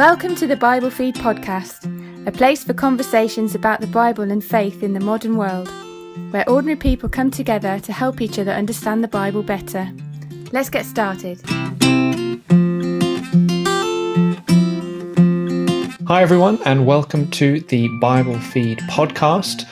Welcome to the Bible Feed podcast, a place for conversations about the Bible and faith in the modern world, where ordinary people come together to help each other understand the Bible better. Let's get started. Hi everyone, and welcome to the Bible Feed podcast.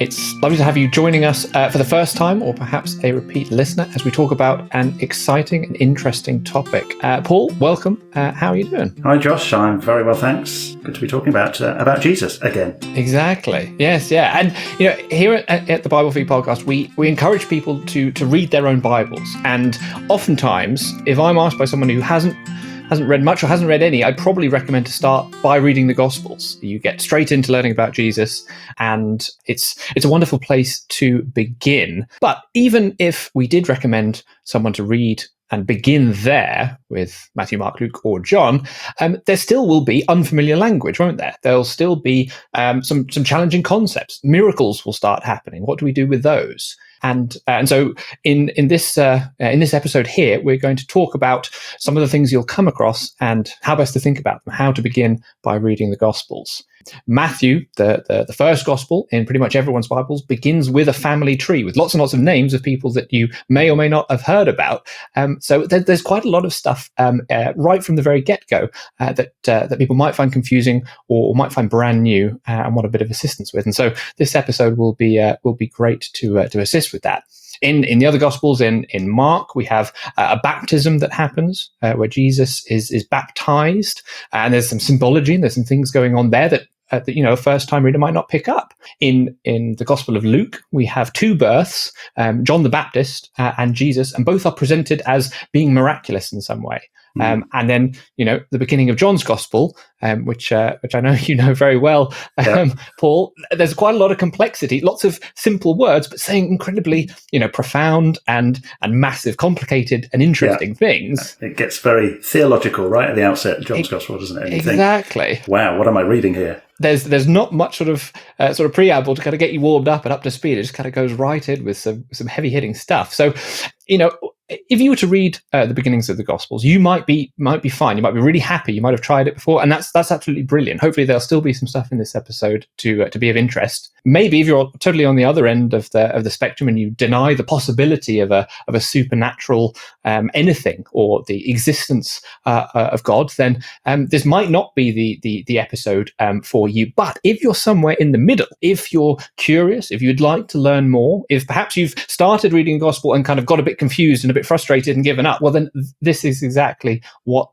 It's lovely to have you joining us for the first time, or perhaps a repeat listener, as we talk about an exciting and interesting topic. Paul, welcome. How are you doing? Hi Josh, I'm very well, thanks. Good to be talking about Jesus again. Exactly. Yes, yeah. And here at the Bible Feed podcast, we encourage people to read their own Bibles. And oftentimes, if I'm asked by someone who hasn't read much or hasn't read any, I'd probably recommend to start by reading the Gospels. You get straight into learning about Jesus, and it's a wonderful place to begin. But even if we did recommend someone to read and begin there with Matthew, Mark, Luke, or John, there still will be unfamiliar language, won't there? There'll still be some challenging concepts. Miracles will start happening. What do we do with those? And so in this episode here, we're going to talk about some of the things you'll come across and how best to think about them, how to begin by reading the Gospels. Matthew, the first Gospel in pretty much everyone's Bibles, begins with a family tree with lots and lots of names of people that you may or may not have heard about. So there's quite a lot of stuff right from the very get-go that people might find confusing or might find brand new and want a bit of assistance with. And so this episode will be great to assist with that. In the other Gospels, in Mark, we have a baptism that happens where Jesus is baptized, and there's some symbology and there's some things going on there that a first-time reader might not pick up. In the Gospel of Luke, we have two births, John the Baptist and Jesus, and both are presented as being miraculous in some way. And then, the beginning of John's Gospel, which I know you know very well, Paul, there's quite a lot of complexity, lots of simple words, but saying incredibly, profound and massive, complicated and interesting things. It gets very theological right at the outset of John's Gospel, doesn't it? Exactly. Wow, what am I reading here? There's not much sort of preamble to kind of get you warmed up and up to speed. It just kind of goes right in with some heavy hitting stuff. So, if you were to read the beginnings of the Gospels, you might be fine. You might be really happy. You might have tried it before, and that's absolutely brilliant. Hopefully, there'll still be some stuff in this episode to be of interest. Maybe if you're totally on the other end of the spectrum and you deny the possibility of a supernatural anything or the existence of God, then this might not be the episode for you. But if you're somewhere in the middle, if you're curious, if you'd like to learn more, if perhaps you've started reading the Gospel and kind of got a bit confused and a bit frustrated and given up, well, then this is exactly what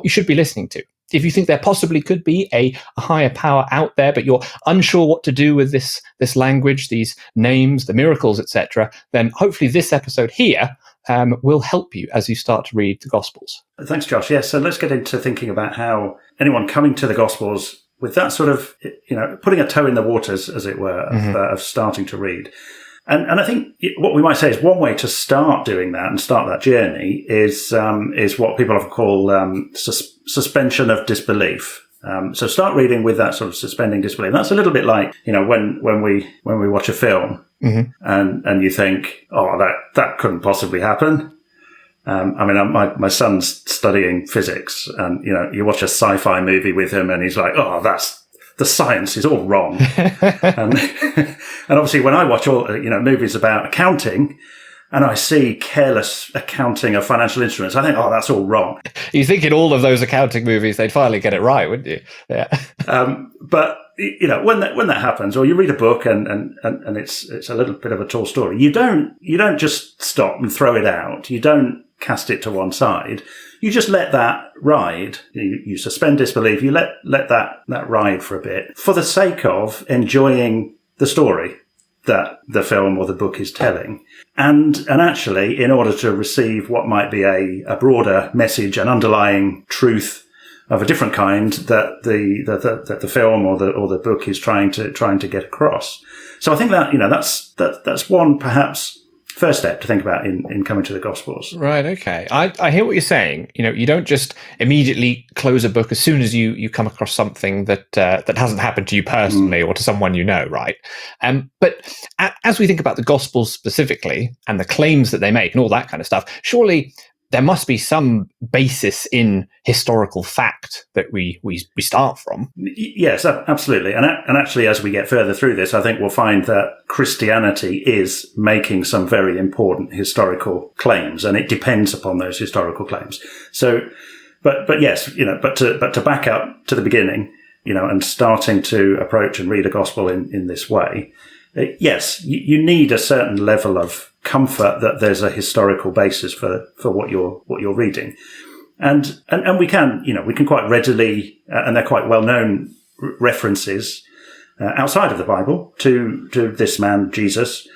you should be listening to. If you think there possibly could be a higher power out there, but you're unsure what to do with this language, these names, the miracles, etc., then hopefully this episode here will help you as you start to read the Gospels. Thanks, Josh. Yeah, so let's get into thinking about how anyone coming to the Gospels with that sort of, putting a toe in the waters, as it were, of starting to read. And I think what we might say is one way to start doing that and start that journey is what people often call suspension of disbelief. So start reading with that sort of suspending disbelief. That's a little bit like, when we watch a film and you think, oh, that couldn't possibly happen. My son's studying physics, and you watch a sci-fi movie with him, and he's like, "Oh, the science is all wrong." and obviously, when I watch all movies about accounting, and I see careless accounting of financial instruments, I think, "Oh, that's all wrong." You think in all of those accounting movies they'd finally get it right, wouldn't you? Yeah. But when that happens, or you read a book and it's a little bit of a tall story, you don't just stop and throw it out. You don't cast it to one side. You just let that ride. You suspend disbelief. You let that ride for a bit for the sake of enjoying the story that the film or the book is telling. And actually, in order to receive what might be a broader message, an underlying truth of a different kind that the film or the book is trying to get across. So I think that that's one perhaps first step to think about in coming to the Gospels. Right, okay. I hear what you're saying. You don't just immediately close a book as soon as you come across something that hasn't happened to you personally or to someone you know, right? But as we think about the Gospels specifically and the claims that they make and all that kind of stuff, surely there must be some basis in historical fact that we start from. Yes, absolutely. And actually, as we get further through this, I think we'll find that Christianity is making some very important historical claims, and it depends upon those historical claims. So, but yes, but to back up to the beginning, and starting to approach and read a gospel in this way, yes, you need a certain level of comfort that there's a historical basis for what you're reading. And we can quite readily, and they're quite well known references outside of the Bible to this man, Jesus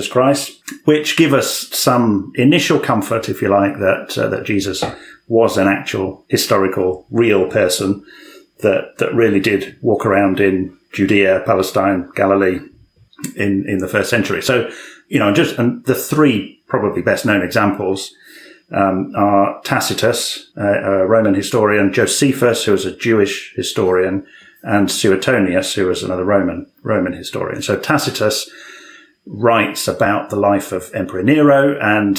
Christ, which give us some initial comfort, if you like, that Jesus was an actual historical, real person that really did walk around in Judea, Palestine, Galilee in the first century. So, and the three probably best known examples are Tacitus, a Roman historian, Josephus, who was a Jewish historian, and Suetonius, who was another Roman historian. So Tacitus writes about the life of Emperor Nero, and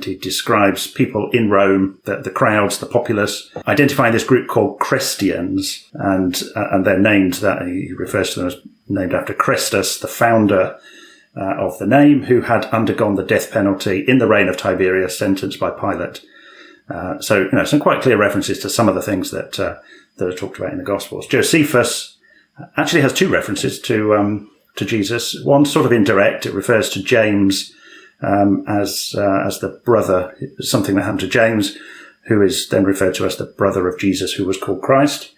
he describes people in Rome, the crowds, the populace, identifying this group called Christians, and they're named that he refers to them as named after Christus, the founder of the name, who had undergone the death penalty in the reign of Tiberius, sentenced by Pilate. So some quite clear references to some of the things that are talked about in the Gospels. Josephus actually has two references to Jesus. One sort of indirect. It refers to James as the brother, something that happened to James, who is then referred to as the brother of Jesus, who was called Christ.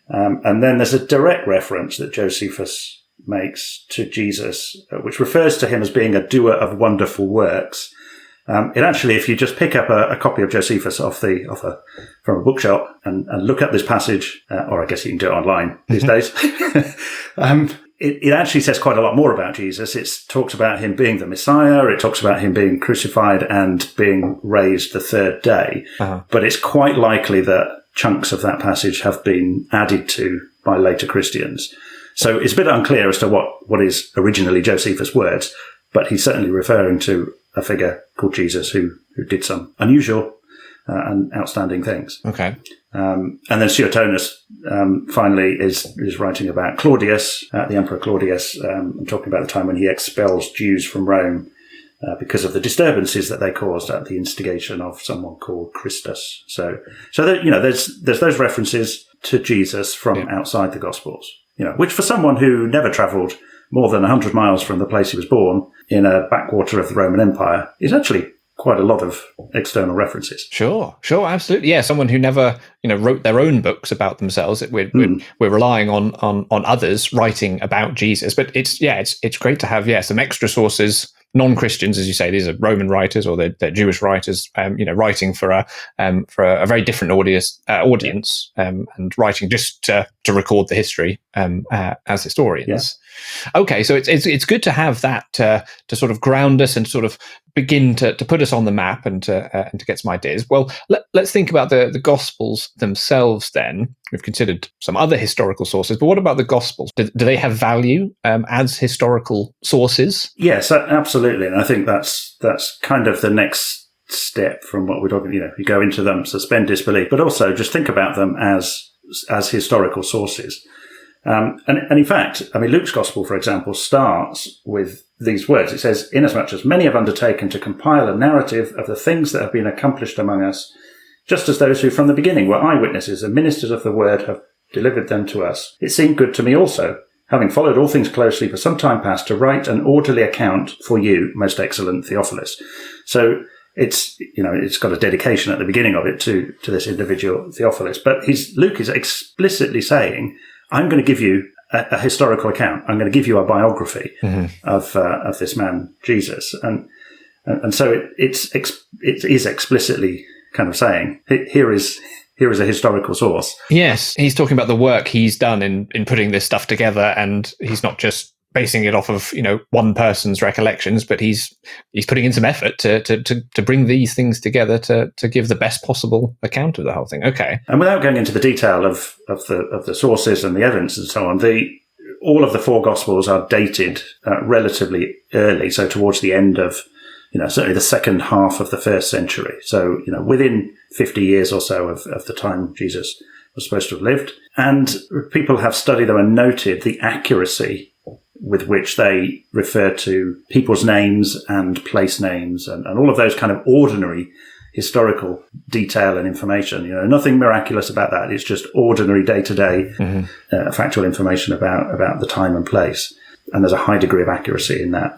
And then there's a direct reference that Josephus makes to Jesus, which refers to him as being a doer of wonderful works. It actually, if you just pick up a copy of Josephus from a bookshop and look up this passage, or I guess you can do it online these days, it actually says quite a lot more about Jesus. It talks about him being the Messiah. It talks about him being crucified and being raised the third day. Uh-huh. But it's quite likely that chunks of that passage have been added to by later Christians. So it's a bit unclear as to what is originally Josephus' words, but he's certainly referring to a figure called Jesus who did some unusual and outstanding things. Okay. And then Suetonius finally is writing about Claudius, the Emperor Claudius, and talking about the time when he expels Jews from Rome because of the disturbances that they caused at the instigation of someone called Christus. So there's those references to Jesus from outside the Gospels, which for someone who never travelled more than 100 miles from the place he was born in a backwater of the Roman Empire is actually quite a lot of external references. Sure, absolutely. Yeah, someone who never, wrote their own books about themselves. We're relying on others writing about Jesus. But it's great to have some extra sources. Non-Christians, as you say, these are Roman writers or they're Jewish writers, writing for a very different audience, and writing just to record the history as historians. Yeah. Okay, so it's good to have that to sort of ground us and sort of begin to put us on the map and to get some ideas. Well, let's think about the Gospels themselves. Then we've considered some other historical sources, but what about the Gospels? Do they have value as historical sources? Yes, absolutely, and I think that's kind of the next step from what we're talking. You go into them, suspend disbelief, but also just think about them as historical sources. And in fact, Luke's Gospel, for example, starts with these words. It says, "Inasmuch as many have undertaken to compile a narrative of the things that have been accomplished among us, just as those who from the beginning were eyewitnesses and ministers of the word have delivered them to us, it seemed good to me also, having followed all things closely for some time past, to write an orderly account for you, most excellent Theophilus." So it's got a dedication at the beginning of it to this individual Theophilus. But Luke is explicitly saying, I'm going to give you a historical account. I'm going to give you a biography of this man Jesus, and so it is explicitly kind of saying here is a historical source. Yes, he's talking about the work he's done in putting this stuff together, and he's not just basing it off of one person's recollections, but he's putting in some effort to bring these things together to give the best possible account of the whole thing. Okay, and without going into the detail of the sources and the evidence and so on, all of the four Gospels are dated relatively early, so towards the end of certainly the second half of the first century. So, within 50 years or so of the time Jesus was supposed to have lived. And people have studied them and noted the accuracy with which they refer to people's names and place names and all of those kind of ordinary historical detail and information. Nothing miraculous about that. It's just ordinary day-to-day factual information about the time and place. And there's a high degree of accuracy in that.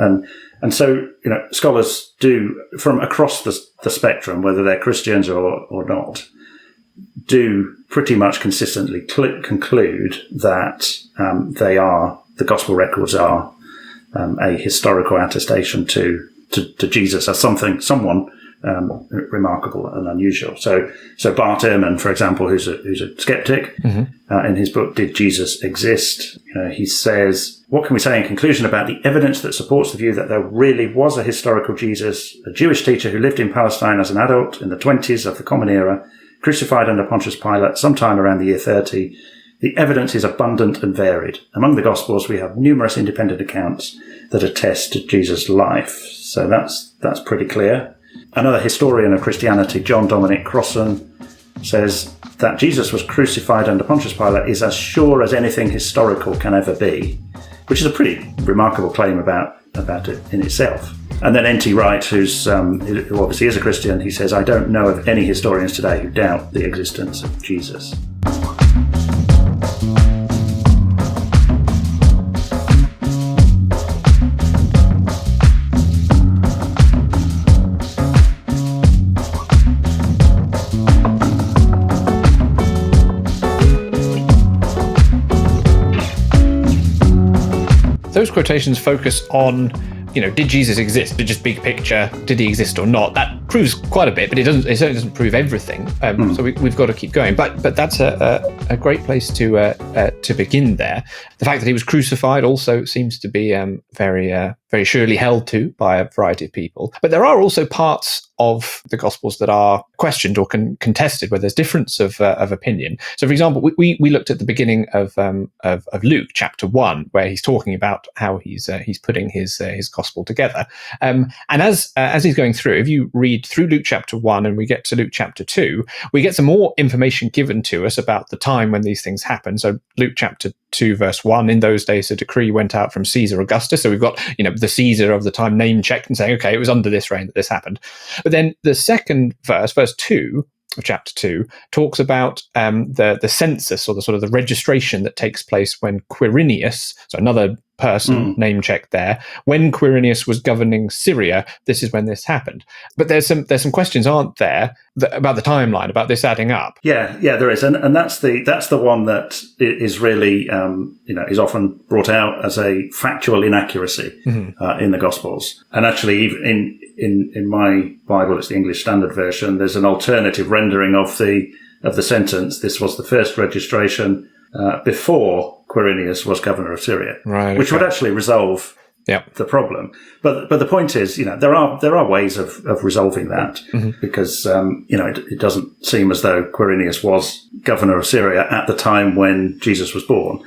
And so, scholars do, from across the spectrum, whether they're Christians or not, do pretty much consistently conclude that the gospel records are a historical attestation to Jesus as someone remarkable and unusual. So Bart Ehrman, for example, who's a skeptic, in his book "Did Jesus Exist?" He says, "What can we say in conclusion about the evidence that supports the view that there really was a historical Jesus, a Jewish teacher who lived in Palestine as an adult in the 20s of the Common Era, crucified under Pontius Pilate sometime around the year 30? The evidence is abundant and varied. Among the Gospels, we have numerous independent accounts that attest to Jesus' life." So that's pretty clear. Another historian of Christianity, John Dominic Crossan, says that Jesus was crucified under Pontius Pilate is as sure as anything historical can ever be, which is a pretty remarkable claim about it in itself. And then N.T. Wright, who obviously is a Christian, he says, "I don't know of any historians today who doubt the existence of Jesus." Those quotations focus on, did Jesus exist? Just big picture, did he exist or not? That proves quite a bit, but it certainly doesn't prove everything. So we've got to keep going. But that's a great place to begin there. The fact that he was crucified also seems to be very surely held to by a variety of people. But there are also parts of the Gospels that are questioned or contested, where there's difference of opinion. So, for example, we looked at the beginning of Luke chapter 1, where he's talking about how he's putting his Gospel together. And as he's going through, if you read through Luke chapter 1 and we get to Luke chapter 2, we get some more information given to us about the time when these things happen. So Luke chapter 2 verse 1, in those days a decree went out from Caesar Augustus. So we've got the Caesar of the time name checked and saying, okay, it was under this reign that this happened. But then the second verse 2 of chapter 2, talks about the census, or the sort of the registration that takes place when Quirinius, so another person name checked there, when Quirinius was governing Syria, this is when this happened. But there's some questions, aren't there, about the timeline, about this adding up? Yeah, there is, and that's the one that is really is often brought out as a factual inaccuracy in the Gospels. And actually, even in my Bible, it's the English Standard Version, there's an alternative rendering of the sentence. This was the first registration before Quirinius was governor of Syria, right, which would actually resolve the problem. But the point is, there are ways of resolving that, because it doesn't seem as though Quirinius was governor of Syria at the time when Jesus was born.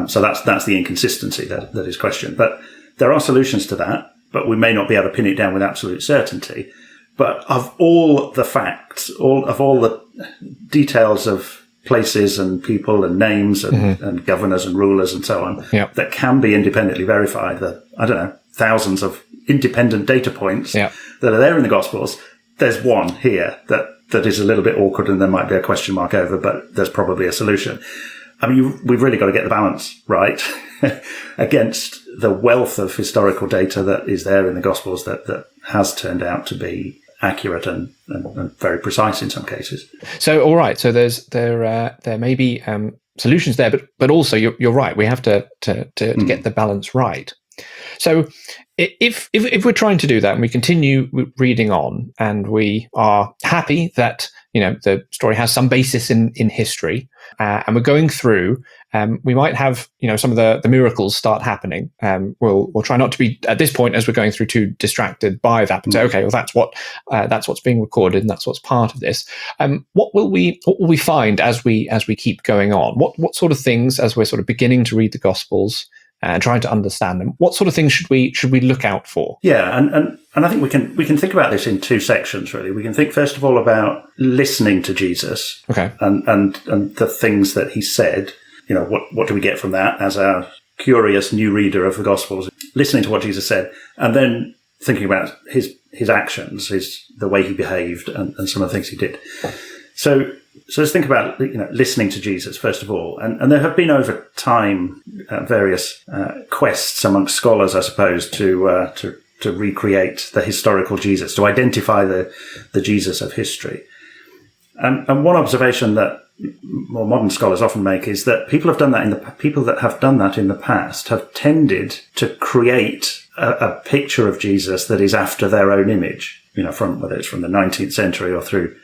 So that's the inconsistency that is questioned. But there are solutions to that, but we may not be able to pin it down with absolute certainty. But of all the facts, all the details of places and people and names and governors and rulers and so on that can be independently verified, that thousands of independent data points that are there in the Gospels, there's one here that is a little bit awkward and there might be a question mark over, but there's probably a solution. I mean, we've really got to get the balance right against the wealth of historical data that is there in the Gospels that has turned out to be accurate and very precise in some cases. So, all right. So there may be solutions there, but also you're right. We have to get the balance right. So, if we're trying to do that and we continue reading on and we are happy that the story has some basis in history, and we're going through, we might have some of the miracles start happening. We'll try not to be at this point, as we're going through, too distracted by that, and say, okay, well that's what's being recorded and that's what's part of this. What will we find as we keep going on? What sort of things, as we're sort of beginning to read the Gospels, and trying to understand them, what sort of things should we look out for? Yeah, and I think we can think about this in two sections, really. We can think, first of all, about listening to Jesus, Okay. and the things that he said. You know, what do we get from that as a curious new reader of the Gospels? Listening to what Jesus said, and then thinking about his actions, the way he behaved, and some of the things he did. So let's think about, listening to Jesus first of all, and there have been over time various quests amongst scholars, I suppose, to recreate the historical Jesus, to identify the Jesus of history. And one observation that more modern scholars often make is that people that have done that in the past have tended to create a picture of Jesus that is after their own image, from whether it's from the 19th century or through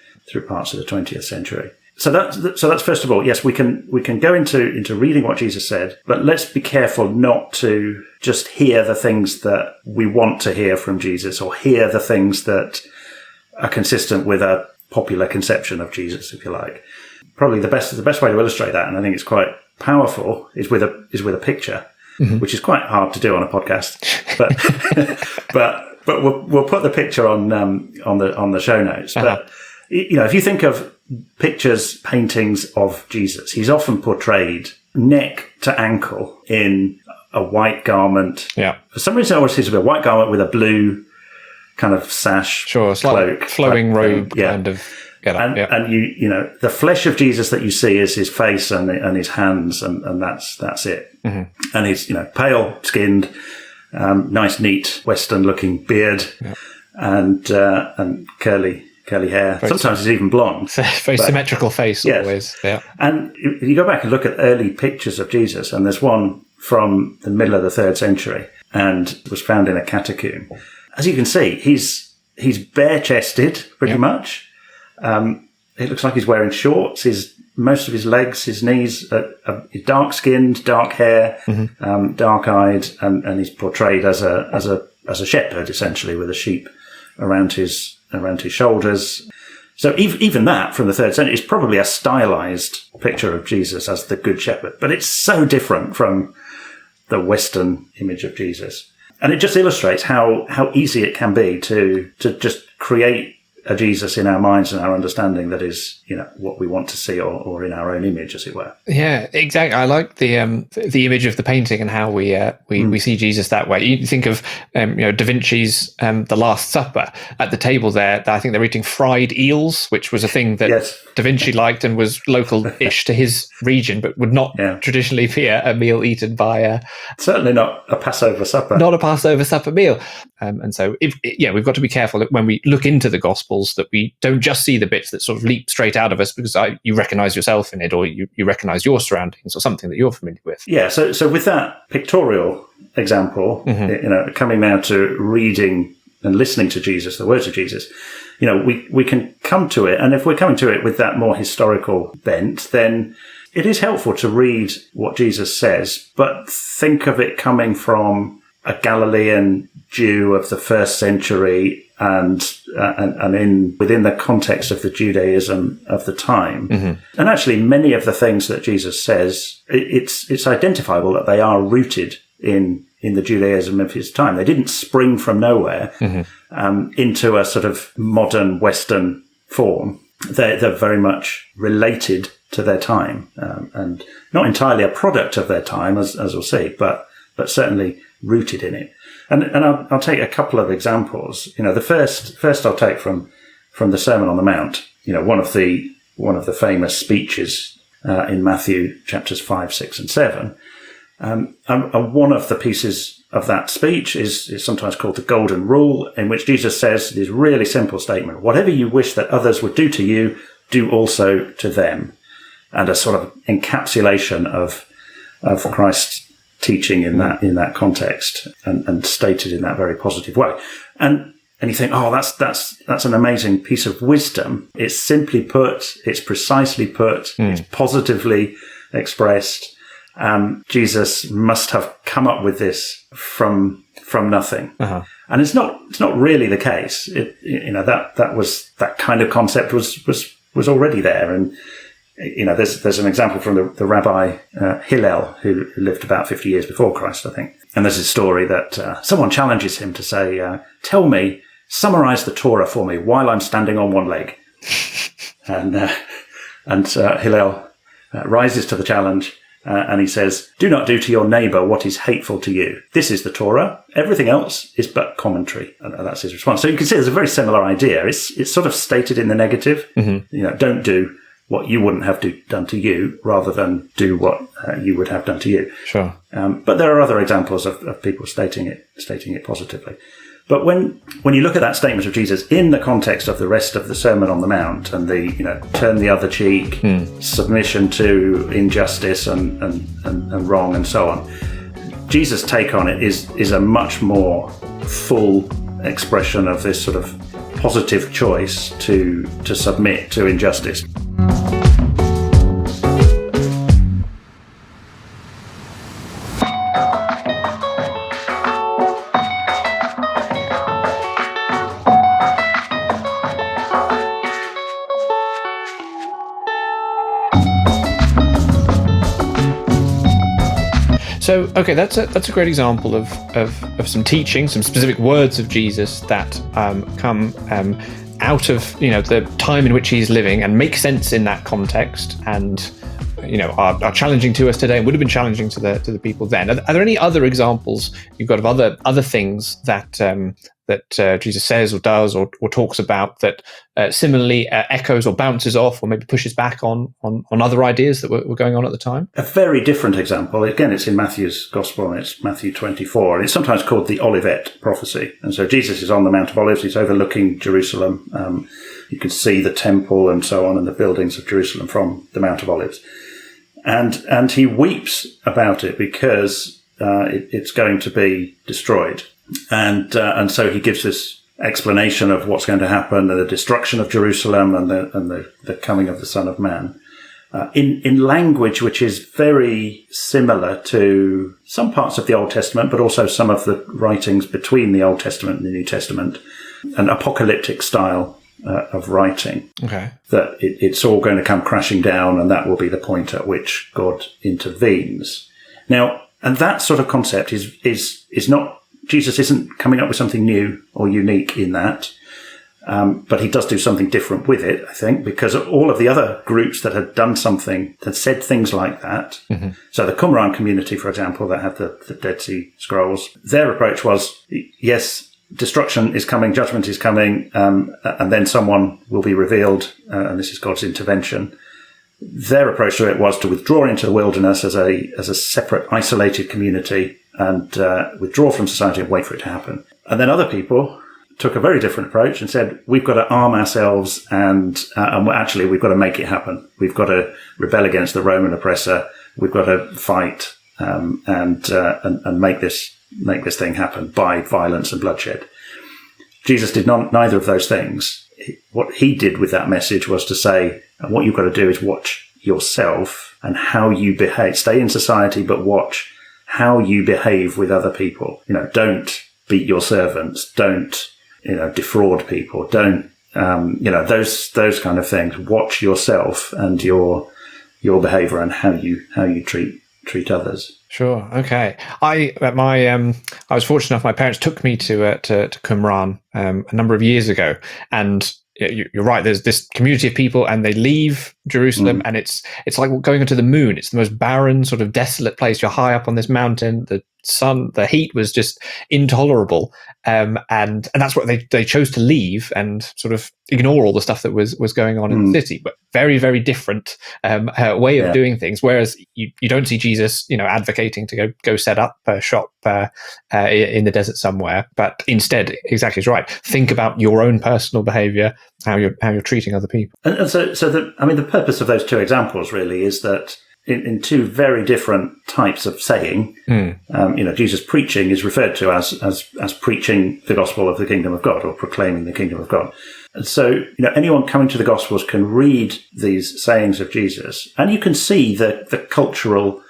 parts of the 20th century. So that's first of all, yes, we can go into reading what Jesus said, but let's be careful not to just hear the things that we want to hear from Jesus, or hear the things that are consistent with a popular conception of Jesus, if you like. Probably the best way to illustrate that, and I think it's quite powerful, is with a picture, which is quite hard to do on a podcast. But we'll put the picture on the show notes. But if you think of pictures, paintings of Jesus, he's often portrayed neck to ankle in a white garment. Yeah. For some reason, I always see a white garment with a blue kind of sash, sure, cloak, flowing robe, yeah. kind of. And the flesh of Jesus that you see is his face and his hands, and that's it. Mm-hmm. And he's pale skinned, nice neat Western looking beard, and curly hair. Sometimes he's even blonde. Very symmetrical face, yes. Always. Yeah. And if you go back and look at early pictures of Jesus, and there's one from the middle of the 3rd century and was found in a catacomb. As you can see, he's bare chested pretty much. It looks like he's wearing shorts. Most of his legs, his knees, are dark skinned, dark hair, dark eyed, and he's portrayed as a shepherd, essentially, with a sheep around his shoulders. So even that from the 3rd century is probably a stylized picture of Jesus as the good shepherd, but it's so different from the Western image of Jesus. And it just illustrates how easy it can be to just create a Jesus in our minds and our understanding that is, what we want to see, or in our own image, as it were. Yeah, exactly. I like the image of the painting and how we see Jesus that way. You think of Da Vinci's The Last Supper. At the table there, I think they're eating fried eels, which was a thing that Da Vinci liked and was local-ish to his region, but would not traditionally be a meal eaten by certainly not a Passover supper. Not a Passover supper meal. And so, we've got to be careful that when we look into the Gospels, that we don't just see the bits that sort of leap straight out of us because you recognize yourself in it, or you recognize your surroundings, or something that you're familiar with. Yeah. So with that pictorial example, coming now to reading and listening to Jesus, the words of Jesus, we can come to it, and if we're coming to it with that more historical bent, then it is helpful to read what Jesus says, but think of it coming from a Galilean Jew of the 1st century, and within the context of the Judaism of the time. Mm-hmm. And actually, many of the things that Jesus says, it's identifiable that they are rooted in the Judaism of his time. They didn't spring from nowhere into a sort of modern Western form. They're very much related to their time, and not entirely a product of their time, as we'll see, but certainly rooted in it. And I'll take a couple of examples. The first I'll take from the Sermon on the Mount. One of the famous speeches in Matthew chapters 5, 6, and 7. And one of the pieces of that speech is sometimes called the Golden Rule, in which Jesus says this really simple statement: "Whatever you wish that others would do to you, do also to them." And a sort of encapsulation of Christ's teaching in that context, and stated in that very positive way. And you think, that's an amazing piece of wisdom. It's simply put, it's precisely put, it's positively expressed. Jesus must have come up with this from nothing. Uh-huh. And it's not really the case. That kind of concept was already there, and there's an example from the Rabbi Hillel, who lived about 50 years before Christ, I think. And there's a story that someone challenges him to say, tell me, summarize the Torah for me while I'm standing on one leg. And Hillel rises to the challenge, and he says, do not do to your neighbor what is hateful to you. This is the Torah. Everything else is but commentary. And that's his response. So you can see there's a very similar idea. It's sort of stated in the negative. Mm-hmm. Don't do what you wouldn't have done to you, rather than do what you would have done to you. Sure. But there are other examples of people stating it positively. But when you look at that statement of Jesus in the context of the rest of the Sermon on the Mount and the turn the other cheek, submission to injustice and wrong and so on, Jesus' take on it is a much more full expression of this sort of positive choice to submit to injustice. So, okay, that's a great example of some teaching, some specific words of Jesus that come out of the time in which he's living and make sense in that context, and are challenging to us today and would have been challenging to the people then. Are there any other examples you've got of other things that Jesus says or does or talks about that similarly echoes or bounces off or maybe pushes back on other ideas that were going on at the time? A very different example, again, it's in Matthew's Gospel, and it's Matthew 24, and it's sometimes called the Olivet prophecy. And so Jesus is on the Mount of Olives, he's overlooking Jerusalem. You can see the temple and so on and the buildings of Jerusalem from the Mount of Olives. And he weeps about it because it's going to be destroyed. And so he gives this explanation of what's going to happen, the destruction of Jerusalem and the coming of the Son of Man, in language which is very similar to some parts of the Old Testament, but also some of the writings between the Old Testament and the New Testament, an apocalyptic style of writing. Okay. That it's all going to come crashing down, and that will be the point at which God intervenes. Now, and that sort of concept is not, Jesus isn't coming up with something new or unique in that, but he does do something different with it, I think, because all of the other groups that had done something, that said things like that, mm-hmm. So the Qumran community, for example, that had the Dead Sea Scrolls, their approach was, yes, destruction is coming, judgment is coming, and then someone will be revealed, and this is God's intervention. Their approach to it was to withdraw into the wilderness as a separate, isolated community and withdraw from society and wait for it to happen. And then other people took a very different approach and said, we've got to arm ourselves and actually we've got to make it happen. We've got to rebel against the Roman oppressor. We've got to fight and make this thing happen by violence and bloodshed. Jesus did neither of those things. What he did with that message was to say, what you've got to do is watch yourself and how you behave. Stay in society, but watch how you behave with other people. Don't beat your servants. Don't, defraud people. Don't, those kind of things. Watch yourself and your behavior and how you treat others. Sure. Okay. I was fortunate enough. My parents took me to Qumran a number of years ago, and you're right. There's this community of people, and they leave Jerusalem, and it's like going into the moon. It's the most barren, sort of desolate place. You're high up on this mountain. The heat was just intolerable, and that's what they chose to leave and sort of ignore all the stuff that was going on in the city. But very, very different way of doing things. Whereas you don't see Jesus, advocating to go set up a shop in the desert somewhere, but instead, exactly as right. Think about your own personal behaviour, how you're treating other people. And so the purpose of those two examples really is that in two very different types of saying, Jesus' preaching is referred to as preaching the gospel of the kingdom of God or proclaiming the kingdom of God. And so, anyone coming to the Gospels can read these sayings of Jesus, and you can see the cultural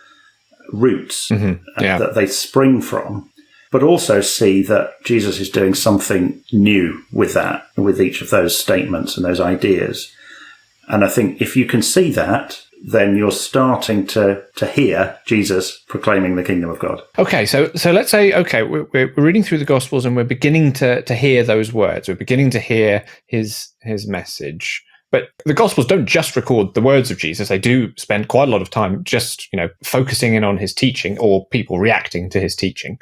roots that they spring from, but also see that Jesus is doing something new with each of those statements and those ideas. And I think if you can see that, then you're starting to hear Jesus proclaiming the kingdom of God. Okay, so let's say, okay, we're reading through the Gospels and we're beginning to hear those words. We're beginning to hear his message. But the Gospels don't just record the words of Jesus. They do spend quite a lot of time just, focusing in on his teaching or people reacting to his teaching.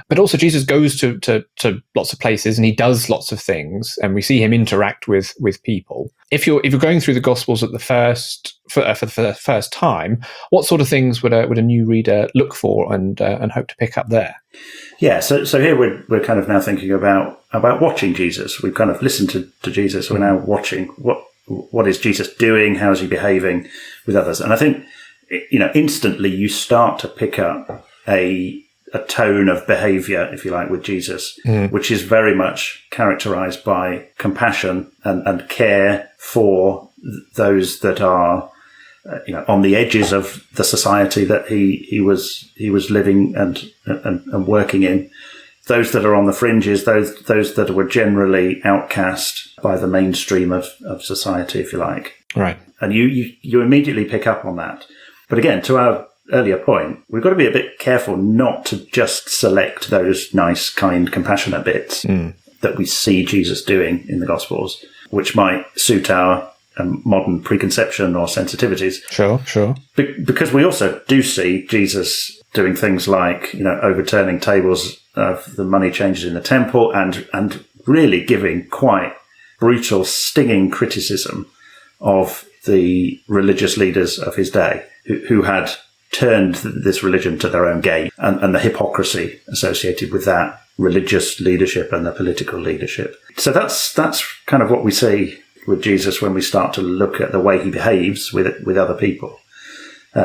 But also Jesus goes to lots of places and he does lots of things, and we see him interact with people. If you're going through the Gospels for the first time, what sort of things would a new reader look for and hope to pick up there? Yeah, so here we're kind of now thinking about watching Jesus. We've kind of listened to Jesus. We're now watching what is Jesus doing? How is he behaving with others? And I think, instantly you start to pick up a tone of behavior, if you like, with Jesus, which is very much characterized by compassion and care for those that are, on the edges of the society that he was living and working in. Those that are on the fringes, those that were generally outcast by the mainstream of society, if you like. Right. And you immediately pick up on that. But again, to our earlier point, we've got to be a bit careful not to just select those nice, kind, compassionate bits that we see Jesus doing in the Gospels, which might suit our modern preconception or sensitivities. Sure. Because we also do see Jesus doing things like, overturning tables of the money changers in the temple and really giving quite brutal, stinging criticism of the religious leaders of his day who had turned this religion to their own gain and the hypocrisy associated with that religious leadership and the political leadership. So that's kind of what we see with Jesus when we start to look at the way he behaves with other people.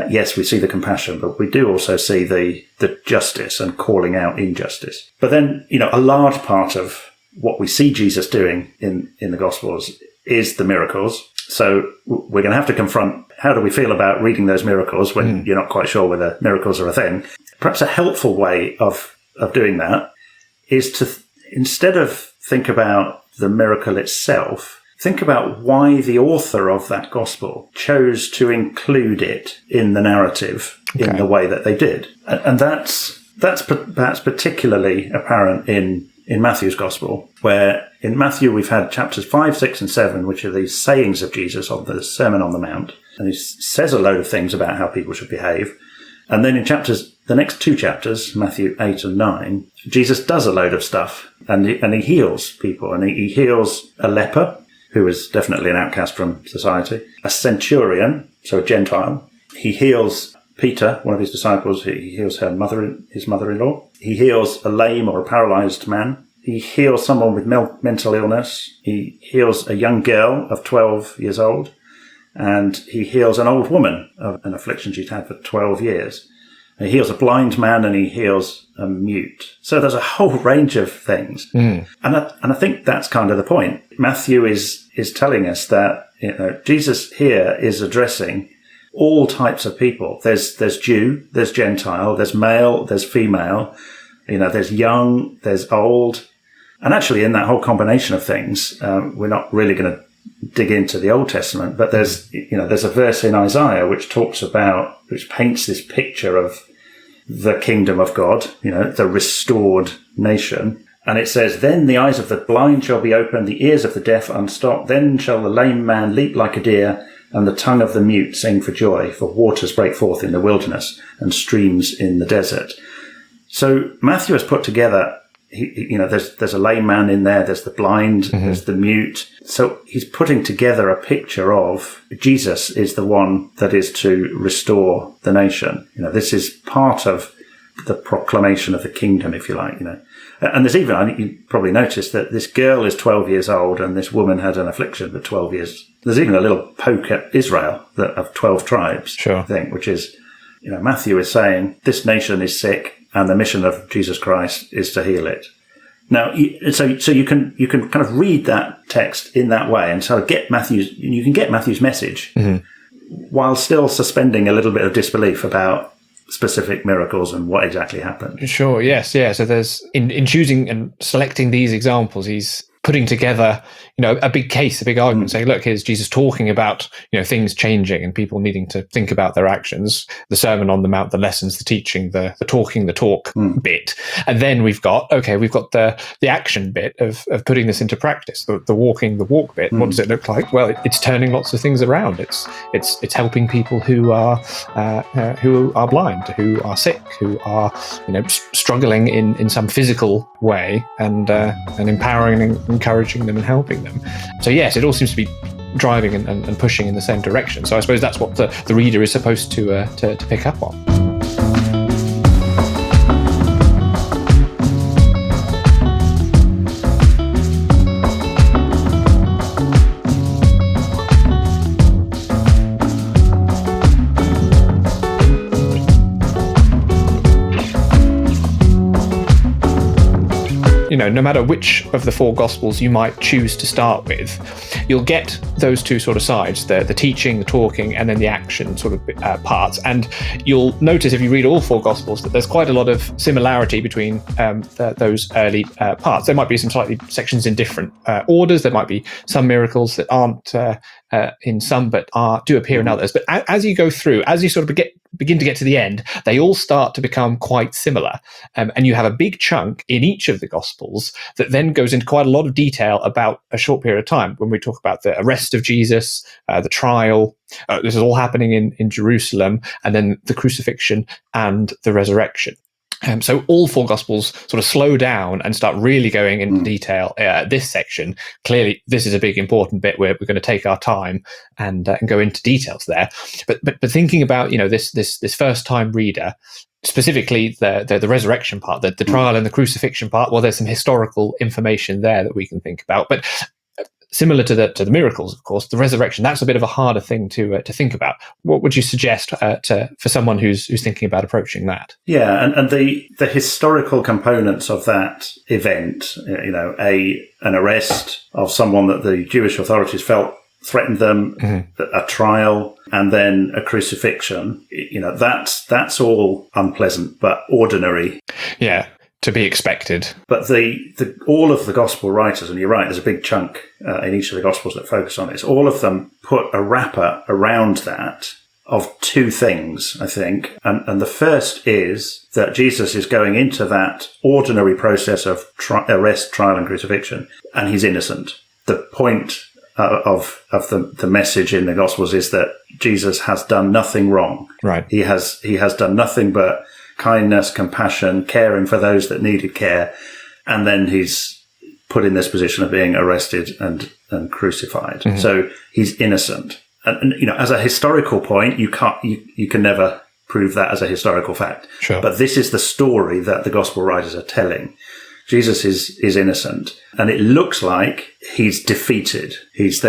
Yes, we see the compassion, but we do also see the justice and calling out injustice. But then, a large part of what we see Jesus doing in the Gospels is the miracles. So we're going to have to confront how do we feel about reading those miracles when you're not quite sure whether miracles are a thing. Perhaps a helpful way of doing that is to, instead of think about the miracle itself, think about why the author of that gospel chose to include it in the narrative in the way that they did. And that's perhaps particularly apparent in Matthew's gospel, where in Matthew we've had chapters 5, 6, and 7, which are these sayings of Jesus of the Sermon on the Mount. And he says a load of things about how people should behave. And then in the next two chapters, Matthew 8 and 9, Jesus does a load of stuff and he heals people. And he heals a leper, who is definitely an outcast from society, a centurion, so a Gentile. He heals Peter, one of his disciples. He heals his mother-in-law. He heals a lame or a paralyzed man. He heals someone with mental illness. He heals a young girl of 12 years old. And he heals an old woman of an affliction she'd had for 12 years. He heals a blind man and he heals a mute. So there's a whole range of things. And I think that's kind of the point. Matthew is telling us that Jesus here is addressing all types of people. There's Jew, there's Gentile, there's male, there's female, there's young, there's old. And actually in that whole combination of things, we're not really going to dig into the Old Testament, but there's a verse in Isaiah which paints this picture of the kingdom of God, the restored nation. And it says, "Then the eyes of the blind shall be opened, the ears of the deaf unstopped. Then shall the lame man leap like a deer, and the tongue of the mute sing for joy, for waters break forth in the wilderness and streams in the desert." So Matthew has put together, there's a lame man in there, there's the blind, there's the mute. So he's putting together a picture of Jesus is the one that is to restore the nation. This is part of the proclamation of the kingdom, if you like, And there's even, I think you probably noticed that this girl is 12 years old and this woman had an affliction for 12 years. There's even a little poke at Israel of 12 tribes, I think, which is, Matthew is saying this nation is sick and the mission of Jesus Christ is to heal it. Now, so you can kind of read that text in that way and sort of get Matthew's message while still suspending a little bit of disbelief about specific miracles and what exactly happened. Sure, yes, yeah. So there's in choosing and selecting these examples, he's putting together, a big case, a big argument, saying, look, here's Jesus talking about, things changing and people needing to think about their actions, the Sermon on the Mount, the lessons, the teaching, the talking the talk bit. And then we've got the action bit of putting this into practice, the walking the walk bit. What does it look like? Well, it's turning lots of things around. It's helping people who are blind, who are sick, who are, struggling in some physical way, and empowering and encouraging them and helping them. So yes, it all seems to be driving and pushing in the same direction. So I suppose that's what the reader is supposed to pick up on. No matter which of the four Gospels you might choose to start with, you'll get those two sort of sides, the teaching, the talking, and then the action sort of parts. And you'll notice if you read all four Gospels that there's quite a lot of similarity between those early parts. There might be some slightly sections in different orders. There might be some miracles that aren't in some, but do appear in others. But as you go through, as you sort of begin to get to the end, they all start to become quite similar. And you have a big chunk in each of the Gospels that then goes into quite a lot of detail about a short period of time. When we talk about the arrest of Jesus, the trial, this is all happening in Jerusalem, and then the crucifixion and the resurrection. So all four Gospels sort of slow down and start really going into detail. This section, clearly, this is a big important bit where we're going to take our time and go into details there. But thinking about this first time reader, specifically the resurrection part, the trial and the crucifixion part. Well, there's some historical information there that we can think about, but similar to the miracles, of course, the resurrection, that's a bit of a harder thing to think about. What would you suggest for someone who's thinking about approaching that? Yeah, and the historical components of that event, an arrest of someone that the Jewish authorities felt threatened them, a trial, and then a crucifixion, that's all unpleasant but ordinary. Yeah. To be expected. But all of the gospel writers, and you're right, there's a big chunk in each of the gospels that focus on this, all of them put a wrapper around that of two things, I think. And the first is that Jesus is going into that ordinary process of arrest, trial, and crucifixion, and he's innocent. The point of the message in the gospels is that Jesus has done nothing wrong. Right. He has done nothing but kindness, compassion, caring for those that needed care, and then he's put in this position of being arrested and crucified. So he's innocent. And as a historical point, you can never prove that as a historical fact. Sure. But this is the story that the gospel writers are telling. Jesus is innocent, and it looks like he's defeated. He's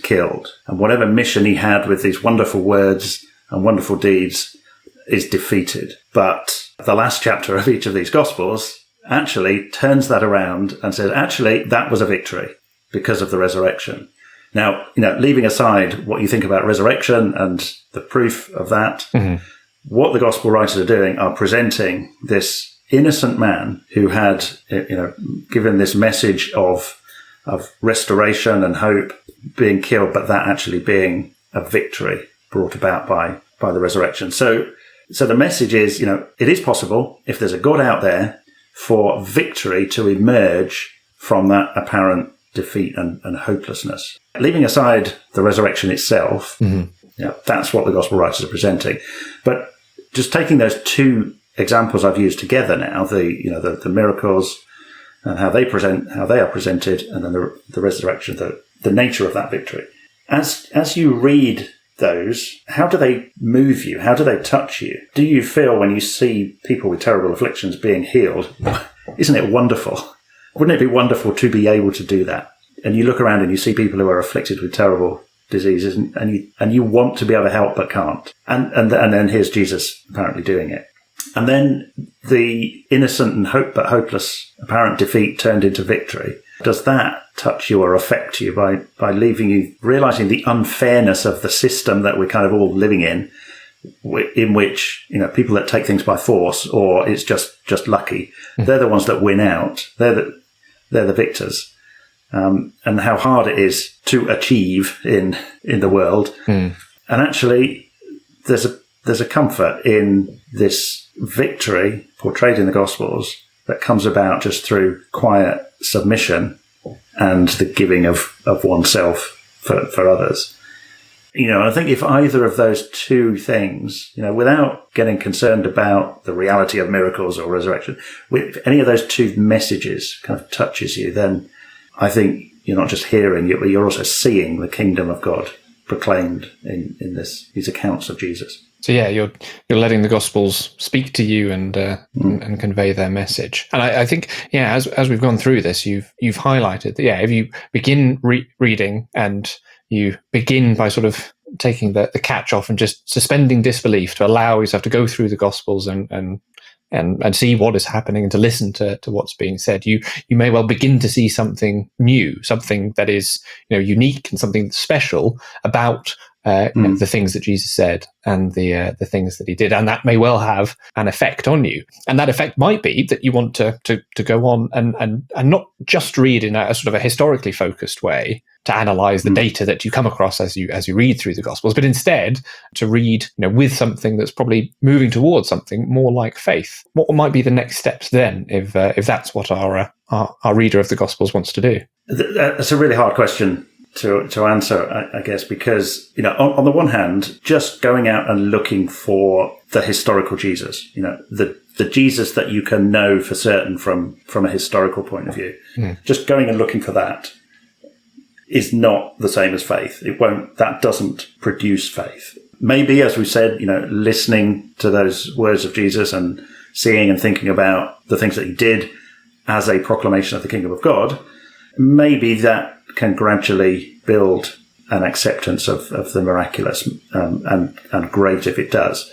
killed, and whatever mission he had with these wonderful words and wonderful deeds is defeated. But the last chapter of each of these Gospels actually turns that around and says, actually, that was a victory because of the resurrection. Now, leaving aside what you think about resurrection and the proof of that, what the Gospel writers are doing are presenting this innocent man who had, given this message of restoration and hope being killed, but that actually being a victory brought about by the resurrection. So the message is, it is possible, if there's a God out there, for victory to emerge from that apparent defeat and hopelessness. Leaving aside the resurrection itself, that's what the gospel writers are presenting. But just taking those two examples I've used together now, the miracles and how they are presented, and then the resurrection, the nature of that victory. As you read those, how do they move you? How do they touch you? Do you feel when you see people with terrible afflictions being healed, isn't it wonderful? Wouldn't it be wonderful to be able to do that? And you look around and you see people who are afflicted with terrible diseases, and you want to be able to help but can't. And then here's Jesus apparently doing it. And then the innocent and but hopeless apparent defeat turned into victory. Does that touch you or affect you by leaving you realizing the unfairness of the system that we're kind of all living in which, people that take things by force, or it's just lucky, they're the ones that win out. They're the victors. and how hard it is to achieve in the world. And actually, there's a comfort in this victory portrayed in the Gospels that comes about just through quiet submission and the giving of oneself for others. I think if either of those two things, without getting concerned about the reality of miracles or resurrection, if any of those two messages kind of touches you, then I think you're not just hearing it, but you're also seeing the kingdom of God proclaimed in these accounts of Jesus. So yeah, you're letting the Gospels speak to you and convey their message. And I think as we've gone through this, you've highlighted that if you begin reading and you begin by sort of taking the catch off and just suspending disbelief to allow yourself to go through the Gospels and see what is happening and to listen to what's being said, you may well begin to see something new, something that is unique and something special about the things that Jesus said and the things that he did, and that may well have an effect on you. And that effect might be that you want to go on and not just read in a sort of a historically focused way to analyze the data that you come across as you read through the Gospels, but instead to read with something that's probably moving towards something more like faith. What might be the next steps then, if that's what our reader of the Gospels wants to do? That's a really hard question to answer, I guess, because on the one hand, just going out and looking for the historical Jesus, the Jesus that you can know for certain from a historical point of view, just going and looking for that is not the same as faith. That doesn't produce faith. Maybe, as we said, listening to those words of Jesus and seeing and thinking about the things that he did as a proclamation of the kingdom of God, maybe that can gradually build an acceptance of the miraculous, and great if it does.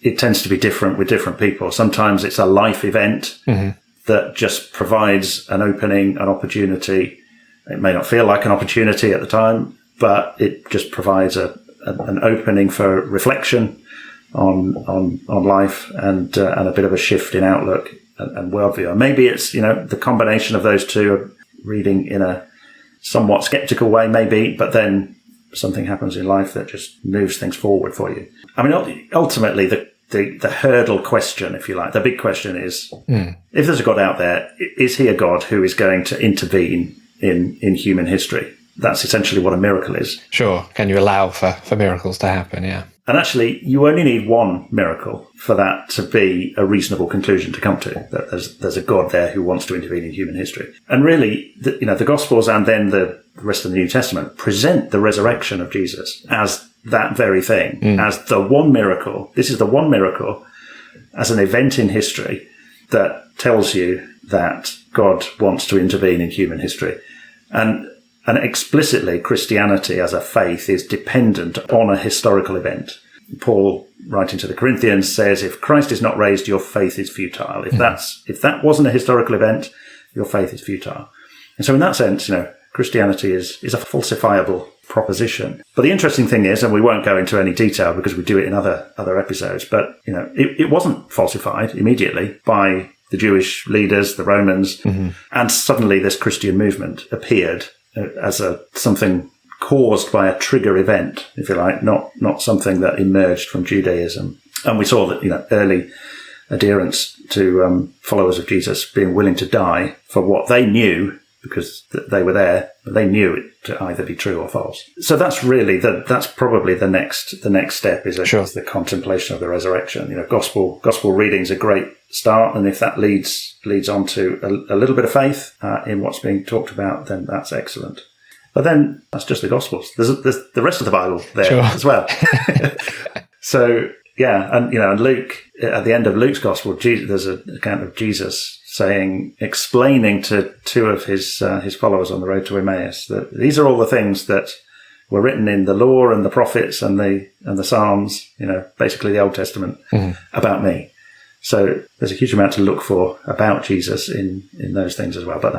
It tends to be different with different people. Sometimes it's a life event that just provides an opening, an opportunity. It may not feel like an opportunity at the time, but it just provides an opening for reflection on life and a bit of a shift in outlook and worldview. And maybe it's the combination of those two, reading in a somewhat skeptical way, maybe, but then something happens in life that just moves things forward for you. I mean, ultimately, the hurdle question, if you like, the big question is: if there's a God out there, is he a God who is going to intervene in human history? That's essentially what a miracle is. Sure. Can you allow for miracles to happen? Yeah. And actually, you only need one miracle for that to be a reasonable conclusion to come to, that there's a God there who wants to intervene in human history. And really, the Gospels and then the rest of the New Testament present the resurrection of Jesus as that very thing, as the one miracle. This is the one miracle as an event in history that tells you that God wants to intervene in human history. And explicitly, Christianity as a faith is dependent on a historical event. Paul, writing to the Corinthians, says, if Christ is not raised, your faith is futile. If that wasn't a historical event, your faith is futile. And so in that sense, Christianity is a falsifiable proposition. But the interesting thing is, and we won't go into any detail because we do it in other episodes, but it wasn't falsified immediately by the Jewish leaders, the Romans, and suddenly this Christian movement appeared as something caused by a trigger event, if you like, not something that emerged from Judaism. And we saw that early adherents to followers of Jesus being willing to die for what they knew, because they were there, but they knew it to either be true or false. So that's really that's probably the next step is the contemplation of the resurrection. Gospel reading is a great start, and if that leads on to a little bit of faith in what's being talked about, then that's excellent. But then that's just the Gospels. There's the rest of the Bible there as well. So yeah, and Luke, at the end of Luke's Gospel, there's an account of Jesus explaining to two of his followers on the road to Emmaus that these are all the things that were written in the law and the prophets and the Psalms, basically the Old Testament, about me. So there's a huge amount to look for about Jesus in those things as well. But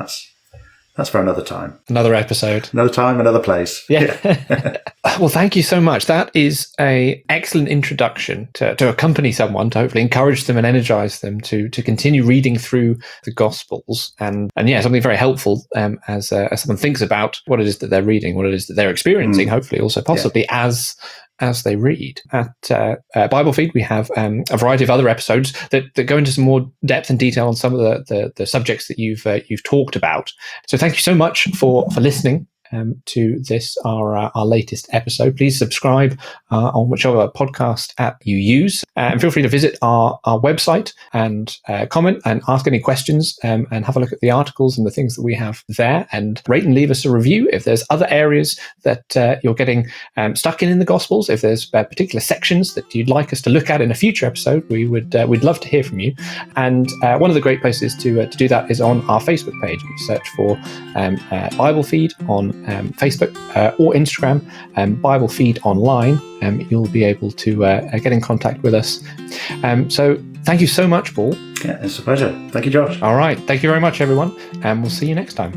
That's for another time. Another episode. Another time, another place. Yeah. Well, thank you so much. That is a excellent introduction to accompany someone, to hopefully encourage them and energize them to continue reading through the Gospels. And yeah, something very helpful as someone thinks about what it is that they're reading, what it is that they're experiencing, hopefully also possibly as they read. At Bible Feed, we have a variety of other episodes that go into some more depth and detail on some of the subjects that you've talked about. So thank you so much for listening to this, our latest episode. Please subscribe on whichever podcast app you use, and feel free to visit our website and comment and ask any questions, and have a look at the articles and the things that we have there, and rate and leave us a review if there's other areas that you're getting stuck in the Gospels. If there's particular sections that you'd like us to look at in a future episode, we'd love to hear from you. And one of the great places to do that is on our Facebook page. You search for Bible Feed on Facebook or Instagram, Bible Feed Online. You'll be able to get in contact with us. So thank you so much, Paul. Yeah, it's a pleasure. Thank you, Josh. All right. Thank you very much, everyone. And we'll see you next time.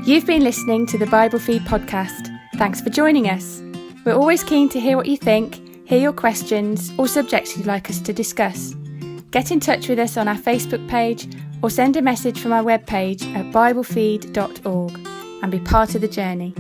You've been listening to the Bible Feed podcast. Thanks for joining us. We're always keen to hear what you think, hear your questions, or subjects you'd like us to discuss. Get in touch with us on our Facebook page, or send a message from our webpage at biblefeed.org and be part of the journey.